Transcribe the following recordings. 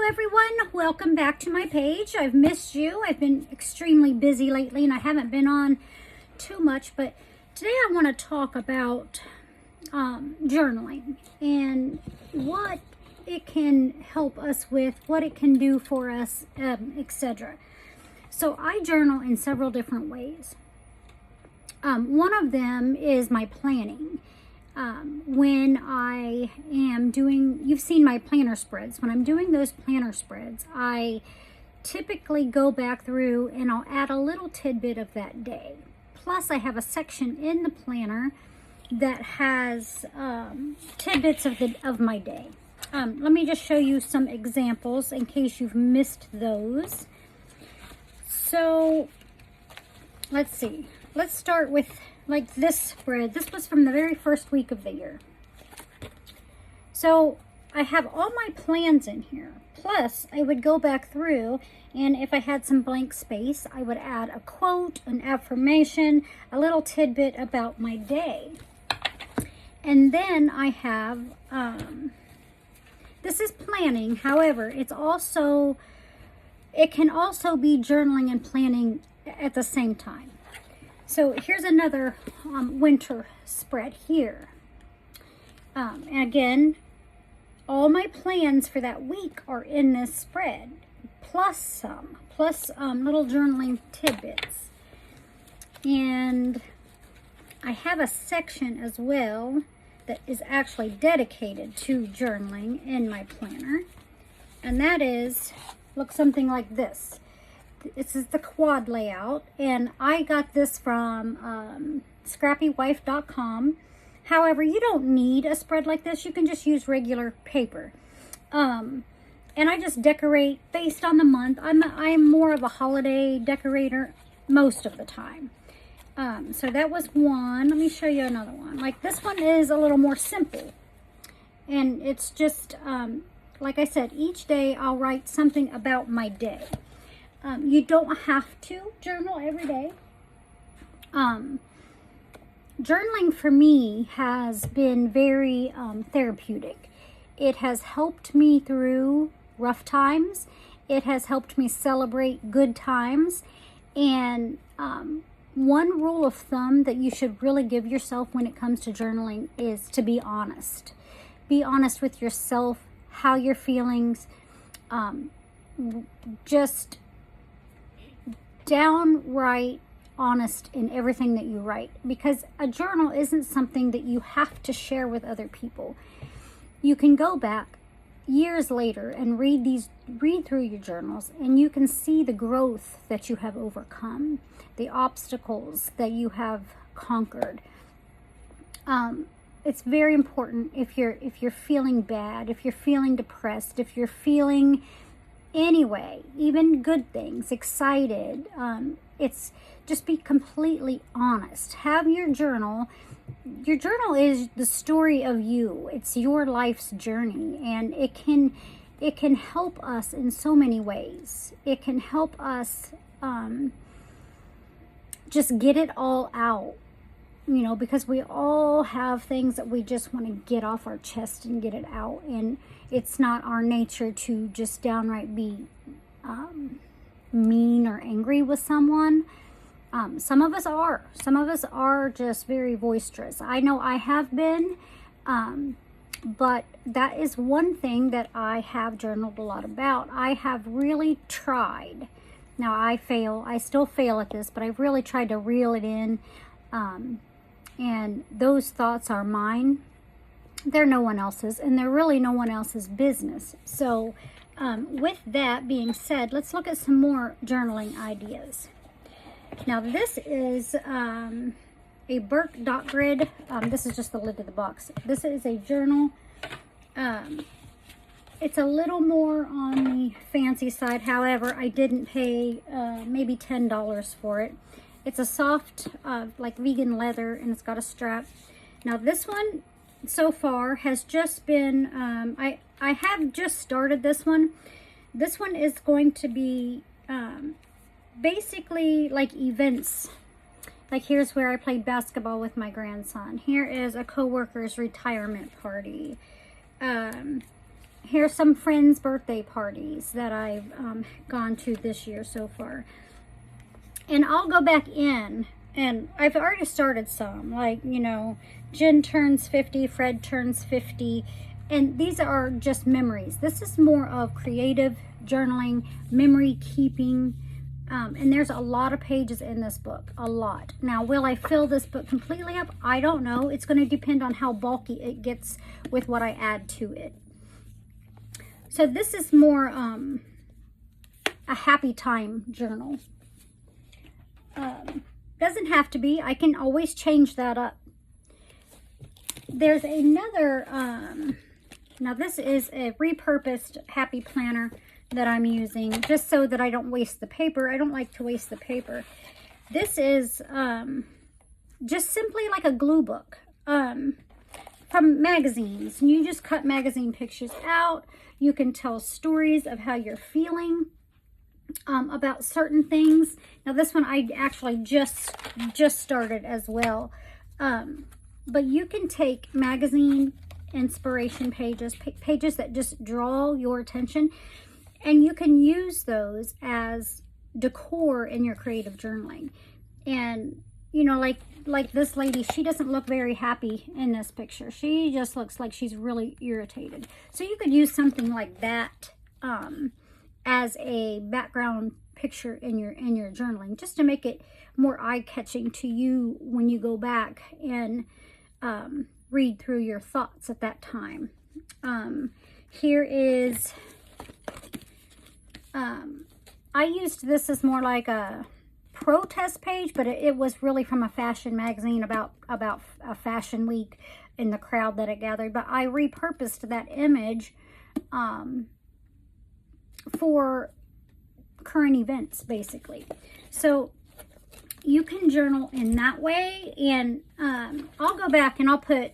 everyone, welcome back to my page. I've missed you. I've been extremely busy lately and I haven't been on too much, but today I want to talk about journaling and what it can help us with, what it can do for us, etc. So I journal in several different ways. One of them is my planning. When I am doing, you've seen my planner spreads. When I'm doing those planner spreads, I typically go back through and I'll add a little tidbit of that day. Plus, I have a section in the planner that has tidbits of my day. Let me just show you some examples in case you've missed those. So, let's see. Let's start with like this spread. This was from the very first week of the year. So I have all my plans in here. Plus, I would go back through, and if I had some blank space, I would add a quote, an affirmation, a little tidbit about my day. And then I have, this is planning. However, it can also be journaling and planning at the same time. So here's another winter spread here. And again, all my plans for that week are in this spread, plus little journaling tidbits. And I have a section as well that is actually dedicated to journaling in my planner. And that looks something like this. This is the quad layout, and I got this from scrappywife.com. However, you don't need a spread like this. You can just use regular paper. And I just decorate based on the month. I'm more of a holiday decorator most of the time. So that was one. Let me show you another one. Like this one is a little more simple. And it's just, like I said, each day I'll write something about my day. You don't have to journal every day. Journaling for me has been very therapeutic. It has helped me through rough times. It has helped me celebrate good times. And one rule of thumb that you should really give yourself when it comes to journaling is to be honest. Be honest with yourself, how your feelings, just downright honest in everything that you write, because a journal isn't something that you have to share with other people. You can go back years later and read through your journals, and you can see the growth that you have overcome, the obstacles that you have conquered. It's very important if you're feeling bad, if you're feeling depressed, if you're feeling anyway, even good things, excited, it's just be completely honest. Have your journal. Your journal is the story of you. It's your life's journey, and it can help us in so many ways. It can help us just get it all out, because we all have things that we just want to get off our chest and get it out, and it's not our nature to just downright be mean or angry with someone. Some of us are. Some of us are just very boisterous. I know I have been, but that is one thing that I have journaled a lot about. I have really tried. Now I fail. I still fail at this, but I've really tried to reel it in. And those thoughts are mine. They're no one else's, and they're really no one else's business. So with that being said, let's look at some more journaling ideas. Now this is a Burke dot grid. This is just the lid of the box. This is a journal. It's a little more on the fancy side. However, I didn't pay maybe $10 for it. It's a soft, like vegan leather, and it's got a strap. Now this one so far has just been, I have just started this one. This one is going to be basically like events. Like here's where I played basketball with my grandson. Here is a coworker's retirement party. Here's some friends' birthday parties that I've gone to this year so far. And I'll go back in, and I've already started some, like, you know, Jen turns 50, Fred turns 50, and these are just memories. This is more of creative journaling, memory keeping, and there's a lot of pages in this book, a lot. Now, will I fill this book completely up? I don't know. It's going to depend on how bulky it gets with what I add to it. So this is more a happy time journal. Doesn't have to be. I can always change that up. There's another, now this is a repurposed happy planner that I'm using just so that I don't waste the paper. I don't like to waste the paper. This is just simply like a glue book from magazines. You just cut magazine pictures out. You can tell stories of how you're feeling about certain things. Now this one I actually just started as well. But you can take magazine inspiration pages, pages that just draw your attention, and you can use those as decor in your creative journaling. And, you know, like this lady, she doesn't look very happy in this picture. She just looks like she's really irritated. So you could use something like that as a background picture in your journaling, just to make it more eye-catching to you when you go back and read through your thoughts at that time. Here is, I used this as more like a protest page, but it was really from a fashion magazine about a fashion week in the crowd that it gathered. But I repurposed that image for current events, basically. So you can journal in that way, and I'll go back and I'll put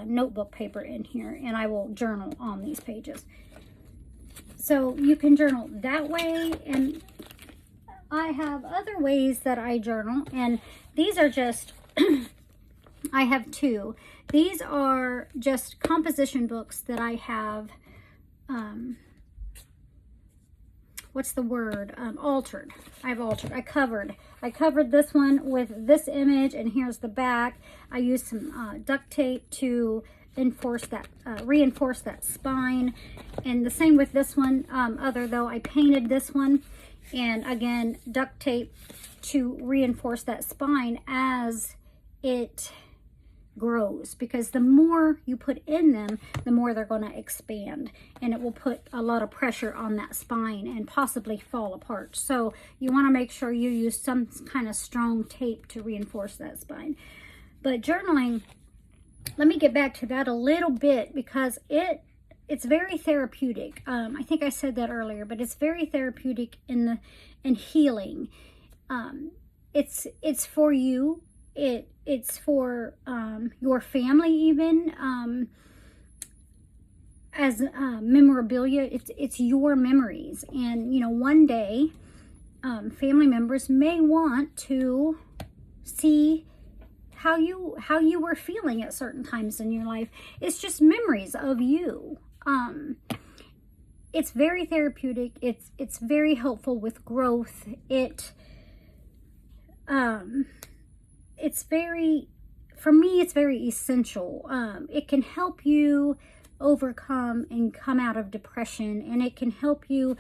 notebook paper in here, and I will journal on these pages. So you can journal that way, and I have other ways that I journal, and these are just, I have two. These are just composition books that I have, what's the word? Altered. I've altered. I covered this one with this image, and here's the back. I used some duct tape to reinforce that spine, and the same with this one. Other though, I painted this one, and again, duct tape to reinforce that spine as it grows, because the more you put in them, the more they're going to expand, and it will put a lot of pressure on that spine and possibly fall apart. So you want to make sure you use some kind of strong tape to reinforce that spine. But journaling, let me get back to that a little bit, because it's very therapeutic. I think I said that earlier, but it's very therapeutic in healing. It's for you. It's for your family, even as memorabilia. It's your memories, and you know, one day family members may want to see how you were feeling at certain times in your life. It's just memories of you. It's very therapeutic. It's very helpful with growth. It's very, for me, it's very essential. It can help you overcome and come out of depression, and it can help you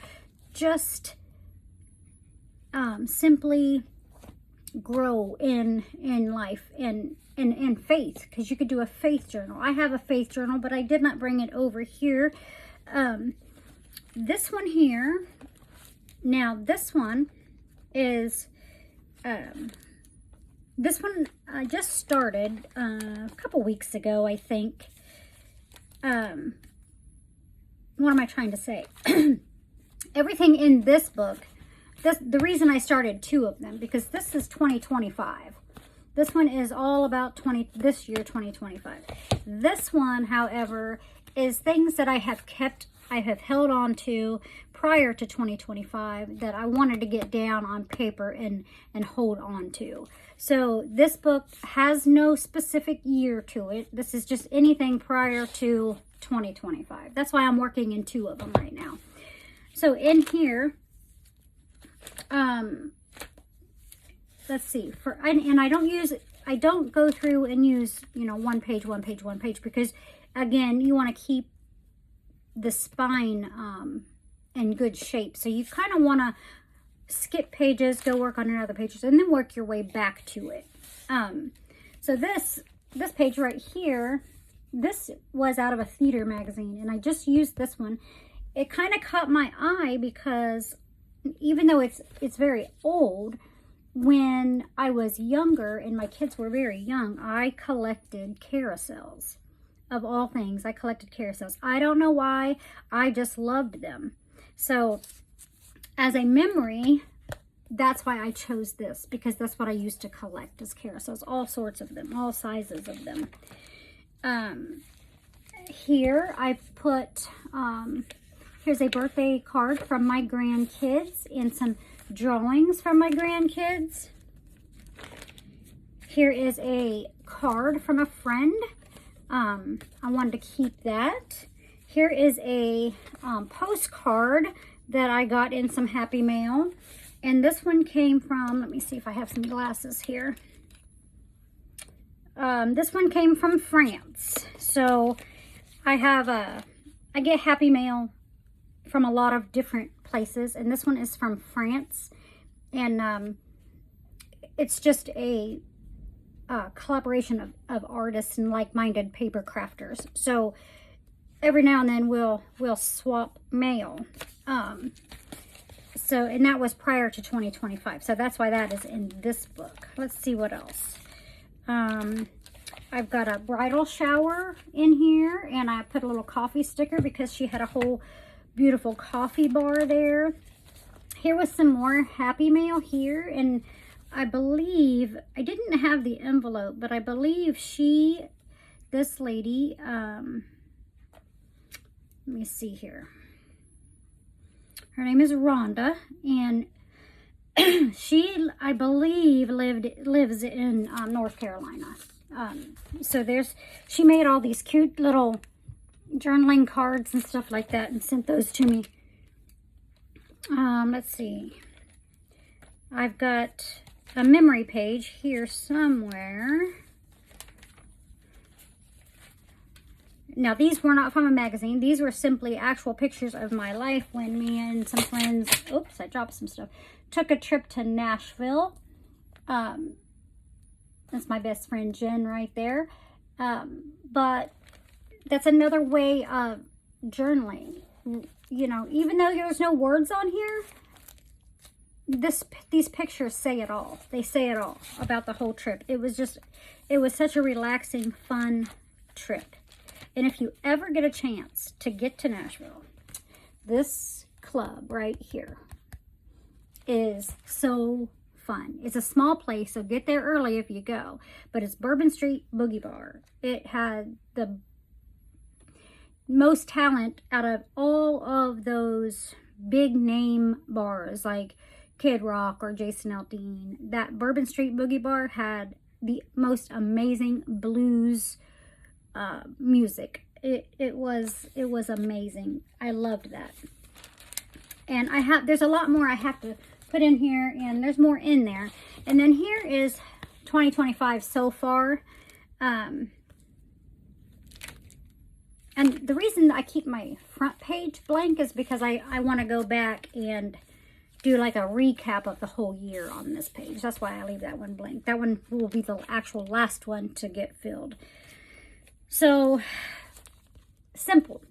just simply grow in life and faith, because you could do a faith journal. I have a faith journal, but I did not bring it over here. This one here, now this one is this one I just started a couple weeks ago, I think. What am I trying to say? Everything in this book, the reason I started two of them, because this is 2025. This one is all about this year, 2025. This one, however, is things that I have held on to prior to 2025 that I wanted to get down on paper and hold on to. So this book has no specific year to it. This is just anything prior to 2025. That's why I'm working in 2 of them right now. So in here, let's see, and I don't go through and use, you know, one page, because again, you want to keep the spine in good shape. So you kind of want to skip pages, go work on another pages, and then work your way back to it. So this page right here, this was out of a theater magazine, and I just used this one. It kind of caught my eye because even though it's very old, when I was younger and my kids were very young, I collected carousels. Of all things, I collected carousels. I don't know why, I just loved them. So as a memory, that's why I chose this, because that's what I used to collect as carousels, all sorts of them, all sizes of them. Here I've put, here's a birthday card from my grandkids and some drawings from my grandkids. Here is a card from a friend. I wanted to keep that. Here is a postcard that I got in some Happy Mail. And this one came from, let me see if I have some glasses here. This one came from France. So I get Happy Mail from a lot of different places. And this one is from France. And it's just a collaboration of artists and like-minded paper crafters. So every now and then we'll swap mail. So, and that was prior to 2025. So that's why that is in this book. Let's see what else. I've got a bridal shower in here, and I put a little coffee sticker because she had a whole beautiful coffee bar there. Here was some more Happy Mail here, and I believe, I didn't have the envelope, but I believe this lady, let me see here. Her name is Rhonda, and she, I believe, lives in North Carolina. So she made all these cute little journaling cards and stuff like that and sent those to me. Let's see. I've got a memory page here somewhere. Now, these were not from a magazine. These were simply actual pictures of my life when me and some friends, oops, I dropped some stuff, took a trip to Nashville. That's my best friend, Jen, right there. But that's another way of journaling. You know, even though there's no words on here, these pictures say it all. They say it all about the whole trip. It was such a relaxing, fun trip. And if you ever get a chance to get to Nashville, this club right here is so fun. It's a small place, so get there early if you go. But it's Bourbon Street Boogie Bar. It had the most talent out of all of those big name bars like Kid Rock or Jason Aldean. That Bourbon Street Boogie Bar had the most amazing blues music. It was amazing. I loved that. And there's a lot more I have to put in here, and there's more in there. And then here is 2025 so far. And the reason I keep my front page blank is because I want to go back and do like a recap of the whole year on this page. That's why I leave that one blank. That one will be the actual last one to get filled. So, simple.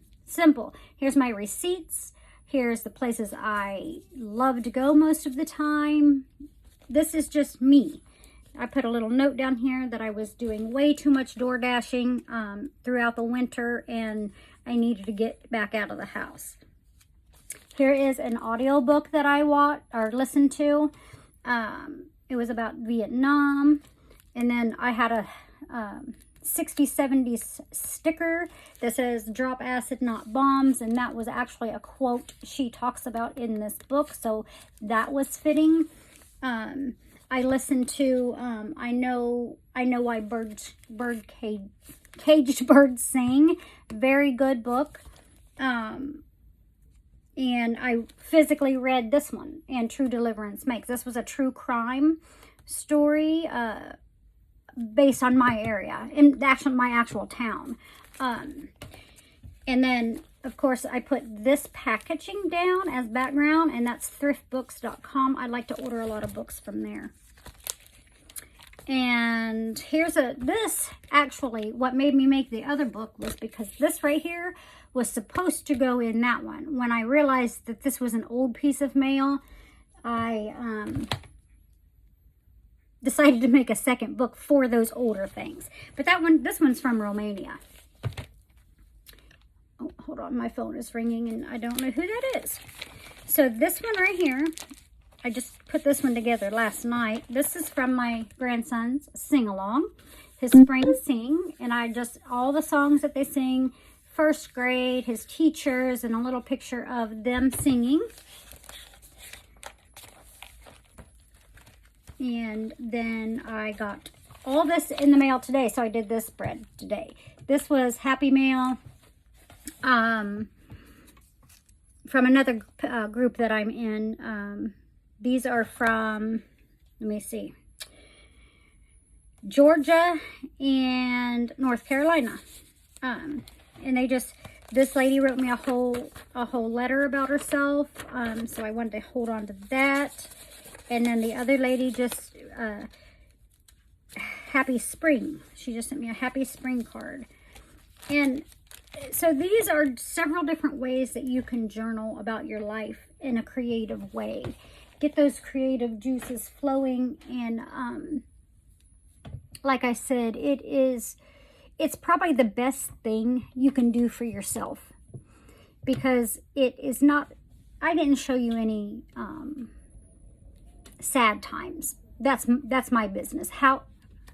Here's my receipts. Here's the places I love to go most of the time. This is just me. I put a little note down here that I was doing way too much door dashing throughout the winter, and I needed to get back out of the house. Here is an audiobook that I listened to. It was about Vietnam. And then I had a 60s, 70s sticker that says drop acid, not bombs. And that was actually a quote she talks about in this book. So that was fitting. I listened to, I know why birdcage Caged Birds Sing. Very good book. And I physically read this one, And True Deliverance Makes. This was a true crime story based on my area, in my actual town. And then, of course, I put this packaging down as background, and that's thriftbooks.com. I like to order a lot of books from there. And here's this actually, what made me make the other book was because this right here was supposed to go in that one. When I realized that this was an old piece of mail, I decided to make a second book for those older things. But this one's from Romania. Oh, hold on, my phone is ringing and I don't know who that is. So this one right here, I just put this one together last night. This is from my grandson's sing-along, his spring sing. And all the songs that they sing, first grade, his teachers, and a little picture of them singing. And then I got all this in the mail today, so I did this spread today. This was Happy Mail from another group that I'm in. These are from, let me see, Georgia and North Carolina. And this lady wrote me a whole letter about herself. So I wanted to hold on to that. And then the other lady just, Happy Spring. She just sent me a Happy Spring card. And so these are several different ways that you can journal about your life in a creative way. Get those creative juices flowing. And like I said, it's probably the best thing you can do for yourself, because it is not, I didn't show you any sad times. That's my business.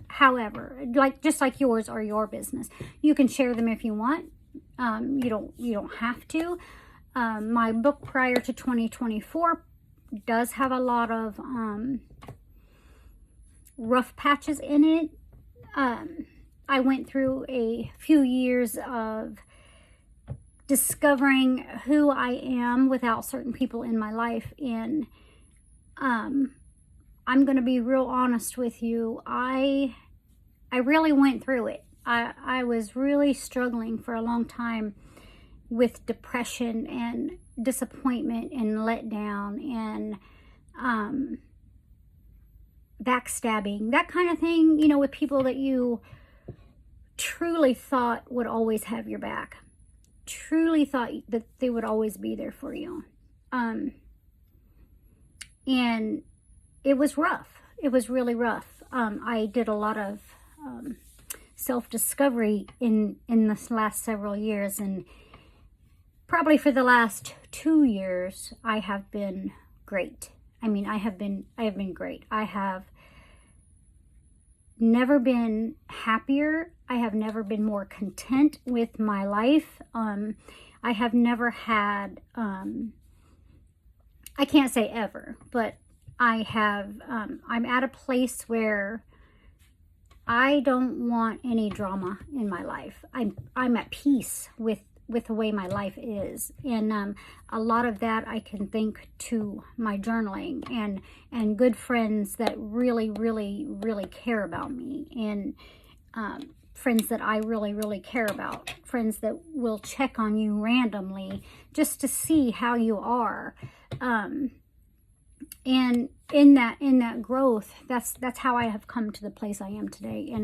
However, just like yours are your business. You can share them if you want. You don't have to. My book prior to 2024 does have a lot of rough patches in it. I went through a few years of discovering who I am without certain people in my life. And I'm going to be real honest with you. I really went through it. I was really struggling for a long time with depression and disappointment and letdown and backstabbing, that kind of thing, with people that you truly thought would always have your back, truly thought that they would always be there for you. And it was rough. It was really rough. I did a lot of self-discovery in this last several years, and probably for the last 2 years, I have been great. I mean, I have been great. I have never been happier. I have never been more content with my life. I have never had, I can't say ever, but I have, I'm at a place where I don't want any drama in my life. I'm at peace with the way my life is. And a lot of that I can thank to my journaling and good friends that really, really, really care about me. And friends that I really, really care about. Friends that will check on you randomly just to see how you are. And in that growth, that's how I have come to the place I am today.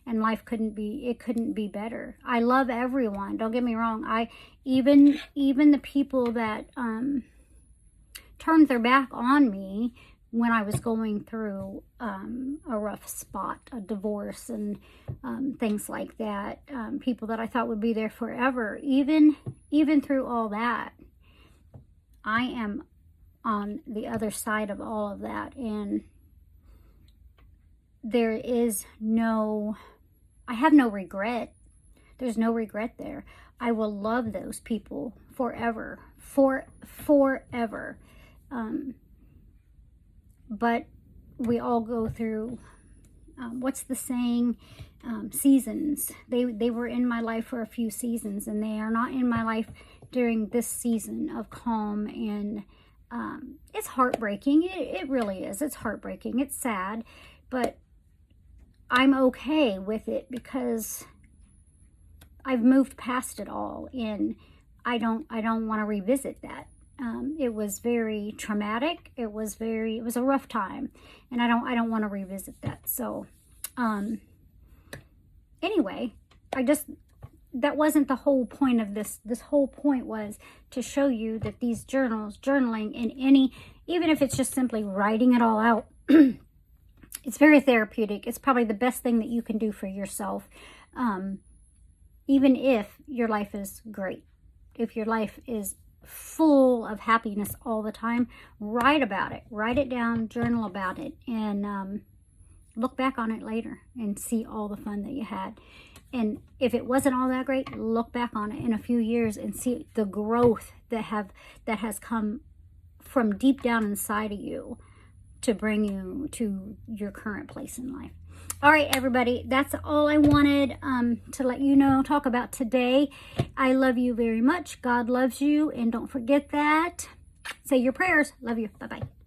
And life couldn't be better. I love everyone. Don't get me wrong. Even the people that turned their back on me when I was going through a rough spot, a divorce, and things like that. People that I thought would be there forever. Even through all that, I am on the other side of all of that, and there is I have no regret. There's no regret there. I will love those people forever, forever. But we all go through what's the saying? Seasons. They were in my life for a few seasons, and they are not in my life during this season of calm. And it's heartbreaking. It really is. It's heartbreaking. It's sad, but I'm okay with it because I've moved past it all, and I don't want to revisit that. It was very traumatic. It was a rough time, and I don't want to revisit that. So, anyway, that wasn't the whole point of this. This whole point was to show you that these journaling even if it's just simply writing it all out, it's very therapeutic. It's probably the best thing that you can do for yourself. Even if your life is great, if your life is full of happiness all the time, write about it. Write it down, journal about it, and look back on it later and see all the fun that you had. And if it wasn't all that great, look back on it in a few years and see the growth that has come from deep down inside of you to bring you to your current place in life. All right, everybody, that's all I wanted to let you know, talk about today. I love you very much. God loves you, and don't forget that. Say your prayers. Love you. Bye-bye.